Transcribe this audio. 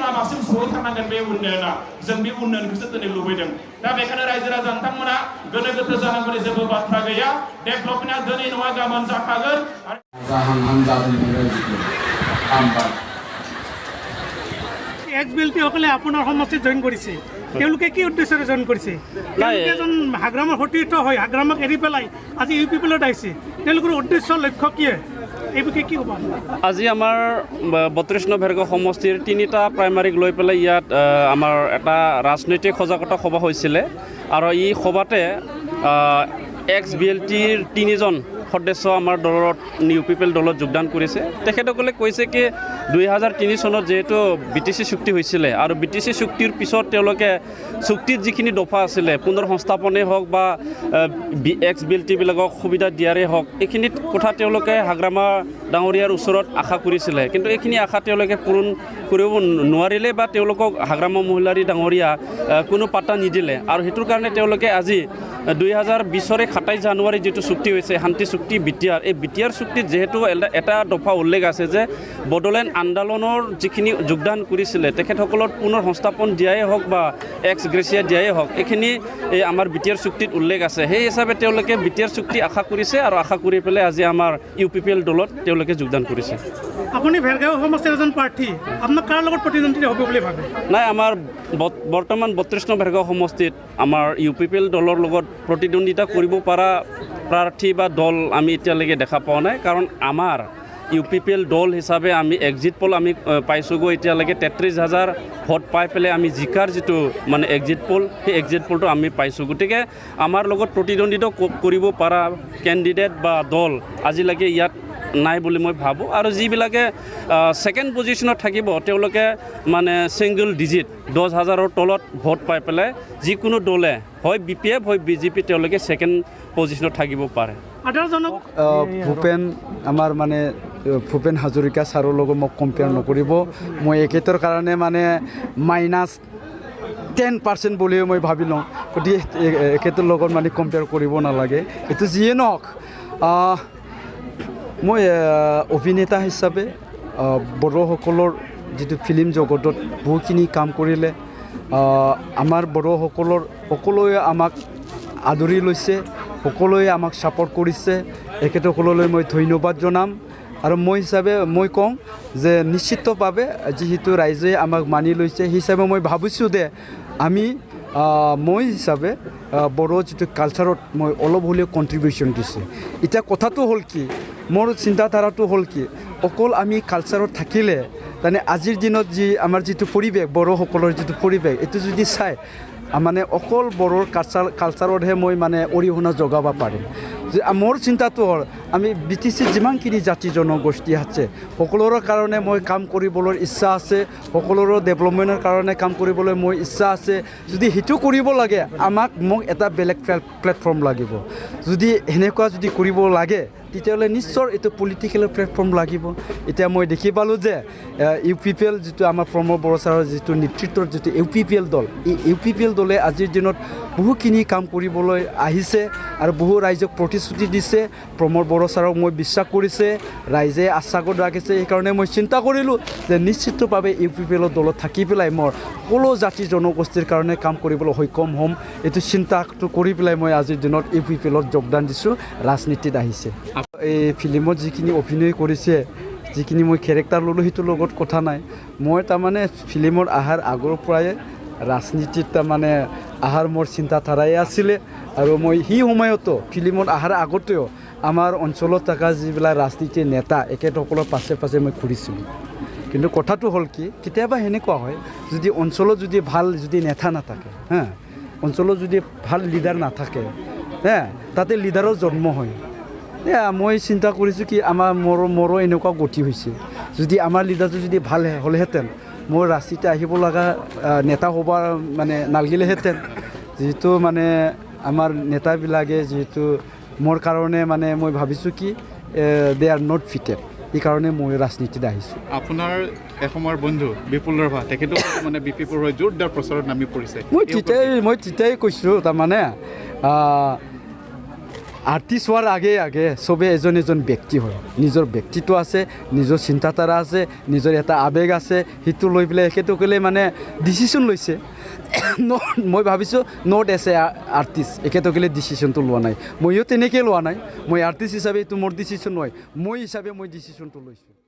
लामासिम सहैथारनांगोन बे उन्नयना जों बे उन्नयनखौसो दिनै लुबैदों दा बेखायनो रायजो राजा नोंथांमोना गोनो गोथो जानांगौनि जेबो बाथ्रा गैया डेभेलपमेन्टआ दिनै नङा गाबोन जाखागोन এক্স-বিএলটি সকলে আপোনাৰ সমষ্টিত জইন কৰিছে তেওঁলোকে কি উদ্দেশ্যৰে জইন কৰিছে তেওঁলোকে এজন হাগ্ৰামৰ সতীৰ্থ হয় হাগ্ৰামক এৰি পেলাই আজি ইউ পি পি এলত আহিছে তেওঁলোকৰ উদ্দেশ্য লক্ষ্য কি এই বিষয়ে কি ক'ব আজি আমাৰ ৩২ নং ভেৰগাঁও সমষ্টিৰ ৩টা প্ৰাইমাৰীক লৈ পেলাই ইয়াত আমাৰ এটা ৰাজনৈতিক সজাগতা সভা হৈছিলে আৰু এই সভাতে এক্স-বিএলটিৰ ৩জন সদস্য আমাৰ দলত ইউ পি পি এল দলত যোগদান কৰিছে তেখেতসকলে কৈছে কি 2003 চনত যেহেতু BTC চুক্তি হৈছিলে আৰু BTC চুক্তিৰ পিছত তেওঁলোকে চুক্তিত যিখিনি দফা আছিলে পুনৰ সংস্থাপনেই হওক বা এক্স-বিএলটিবিলাকক সুবিধা দিয়াৰেই হওক এইখিনিত কথা তেওঁলোকে হাগ্ৰামা ডাঙৰীয়াৰ ওচৰত আশা কৰিছিলে কিন্তু এইখিনি আশা তেওঁলোকে পূৰণ কৰিব নোৱাৰিলে বা তেওঁলোকক হাগ্ৰামা মহিলাৰী ডাঙৰীয়া কোনো পাত্তা নিদিলে আৰু সেইটোৰ কাৰণে তেওঁলোকে আজি 2020 27 জানুৱাৰী যেটো চুক্তি হৈছে শান্তি চুক্তি বিটিআৰ এই বিটিআৰ চুক্তিত যেহেতু এটা দফা উল্লেখ আছে যে বডোলেণ্ড আন্দোলনৰ যিখিনি যোগদান কৰিছিলে তেখেতসকলৰ পুনৰ সংস্থাপন দিয়াই হওক বা এক্স গ্ৰেচিয়া দিয়াই হওক এইখিনি এই আমাৰ বিটিআৰ চুক্তিত উল্লেখ আছে সেই হিচাপে তেওঁলোকে বিটিআৰ চুক্তি আশা কৰিছে আৰু আশা কৰি পেলাই আজি আমাৰ ইউ পি পি এল দলত তেওঁলোকে যোগদান কৰিছে আপুনি ভেৰগাঁও সমষ্টিৰ এজন প্ৰাৰ্থী আপোনাক কাৰ লগত প্ৰতিদ্বন্দ্বিতা হ'ব বুলি ভাবে নাই আমাৰ বৰ্তমান ৩২ নং ভেৰগাঁও সমষ্টিত আমাৰ ইউ পি পি এল দলৰ লগত প্ৰতিদ্বন্দ্বিতা কৰিব পৰা প্ৰাৰ্থী বা দল আমি এতিয়ালৈকে দেখা পোৱা নাই কাৰণ আমাৰ ইউ পি পি এল দল হিচাপে আমি এক্সিট পল আমি পাইছোগৈ এতিয়ালৈকে 33,000 ভোট পাই পেলাই আমি জিকাৰ যিটো মানে এক্সিট পল সেই এক্সিট পলটো আমি পাইছোঁ গতিকে আমাৰ লগত প্ৰতিদ্বন্দ্বিতা কৰিব পৰা কেণ্ডিডেট বা দল আজিলৈকে ইয়াত নাই বুলি মই ভাবোঁ আৰু যিবিলাকে ছেকেণ্ড পজিশ্যনত থাকিব তেওঁলোকে মানে ছিংগল ডিজিট 10,000ৰ তলত ভোট পাই পেলাই যিকোনো দলে হয় BPF হয় BJP তেওঁলোকে ছেকেণ্ড পজিশ্যনত থাকিব পাৰে ভূপেন আমাৰ মানে ভূপেন হাজৰিকা ছাৰৰ লগত মোক কম্পেয়াৰ নকৰিব মই একেইটোৰ কাৰণে মানে -10% বুলিও মই ভাবি লওঁ গতিকে একেইটোৰ লগত মানে কম্পেয়াৰ কৰিব নালাগে এইটো যিয়ে নহওক মই অভিনেতা হিচাপে বড়োসকলৰ যিটো ফিল্ম জগতত বহুখিনি কাম কৰিলে আমাৰ বড়োসকলৰ সকলোৱে আমাক আদৰি লৈছে সকলোৱে আমাক ছাপোৰ্ট কৰিছে এখেতসকললৈ মই ধন্যবাদ জনাম আৰু মই হিচাপে মই কওঁ যে নিশ্চিতভাৱে যিহেতু ৰাইজে আমাক মানি লৈছে সেই হিচাপে মই ভাবিছোঁ যে মই হিচাপে বড়ো যিটো কালচাৰত মই অলপ হ'লেও কণ্ট্ৰিবিউশ্যন দিছোঁ এতিয়া কথাটো হ'ল কি মোৰ চিন্তাধাৰাটো হ'ল কি অকল আমি কালচাৰত থাকিলে মানে আজিৰ দিনত যি আমাৰ যিটো পৰিৱেশ বড়োসকলৰ যিটো পৰিৱেশ এইটো যদি চাই মানে অকল বড়োৰ কালচাৰতহে মই মানে অৰিহণা যোগাব পাৰিম যে মোৰ চিন্তাটো হ'ল আমি BTC যিমানখিনি জাতি জনগোষ্ঠী আছে সকলোৰে কাৰণে মই কাম কৰিবলৈ ইচ্ছা আছে সকলোৰে ডেভেলপমেণ্টৰ কাৰণে কাম কৰিবলৈ মোৰ ইচ্ছা আছে যদি সেইটো কৰিব লাগে মোক এটা বেলেগ প্লেটফৰ্ম লাগিব যদি সেনেকুৱা যদি কৰিব লাগে তেতিয়াহ'লে নিশ্চয় এইটো পলিটিকেল প্লেটফৰ্ম লাগিব এতিয়া মই দেখি পালোঁ যে ইউ পি পি এল যিটো আমাৰ প্ৰমোদ বড়ো ছাৰৰ যিটো নেতৃত্বৰ যিটো ইউ পি পি এল দল এই ইউ পি পি এল দলে আজিৰ দিনত বহুখিনি কাম কৰিবলৈ আহিছে আৰু বহু ৰাইজক প্ৰতিশ্ৰুতি দিছে প্ৰমোদ বড়ো ছাৰক মই বিশ্বাস কৰিছে ৰাইজে আশ্বাসত ৰাখিছে সেইকাৰণে মই চিন্তা কৰিলোঁ যে নিশ্চিতভাৱে ইউ পি পি এলৰ দলত থাকি পেলাই মই সকলো জাতি জনগোষ্ঠীৰ কাৰণে কাম কৰিবলৈ সক্ষম হ'ম এইটো চিন্তাটো কৰি পেলাই মই আজিৰ দিনত ইউ পি পি এলত যোগদান দিছোঁ ৰাজনীতিত আহিছে এই ফিল্মত যিখিনি অভিনয় কৰিছে যিখিনি মই কেৰেক্টাৰ ল'লোঁ সেইটোৰ লগত কথা নাই মই তাৰমানে ফিল্মত অহাৰ আগৰ পৰাই ৰাজনীতিত তাৰমানে অহাৰ মোৰ চিন্তাধাৰাই আছিলে আৰু মই সেই সময়তো ফিল্মত অহাৰ আগতেও আমাৰ অঞ্চলত থকা যিবিলাক ৰাজনীতিৰ নেতা এখেতসকলৰ পাছে পাছে মই ঘূৰিছিলোঁ কিন্তু কথাটো হ'ল কি কেতিয়াবা সেনেকুৱা হয় যদি অঞ্চলত যদি ভাল যদি নেতা নাথাকে অঞ্চলত যদি ভাল লিডাৰ নাথাকে তাতে লিডাৰৰ জন্ম হয় মই চিন্তা কৰিছোঁ কি আমাৰ মোৰো এনেকুৱা গতি হৈছে যদি আমাৰ লিডাৰটো যদি ভাল হ'লেহেঁতেন মোৰ ৰাজনীতি আহিব লগা নেতা হ'ব মানে নালাগিলেহেঁতেন যিহেতু মানে আমাৰ নেতাবিলাকে যিহেতু মোৰ কাৰণে মানে মই ভাবিছোঁ কি দে আৰ নট ফিটেড এইকাৰণে মই ৰাজনীতিত আহিছোঁ আপোনাৰ এসময়ৰ বন্ধু বিপুল ৰাভা তেখেতো মানে BPPৰ হৈ জোৰদাৰ প্ৰচাৰত নামি পৰিছে মই তেতিয়াই কৈছোঁ তাৰমানে আৰ্টিষ্ট হোৱাৰ আগে আগে চবে এজন এজন ব্যক্তি হয় নিজৰ ব্যক্তিত্ব আছে নিজৰ চিন্তাধাৰা আছে নিজৰ এটা আৱেগ আছে সেইটো লৈ পেলাই এখেতসকলে মানে ডিচিশ্যন লৈছে মই ভাবিছোঁ নট এছ এ আৰ্টিষ্ট এখেতসকলে ডিচিশ্যনটো লোৱা নাই ময়ো তেনেকৈ লোৱা নাই মই আৰ্টিষ্ট হিচাপে এইটো মোৰ ডিচিশ্যন নহয় মই হিচাপে মই ডিচিশ্যনটো লৈছোঁ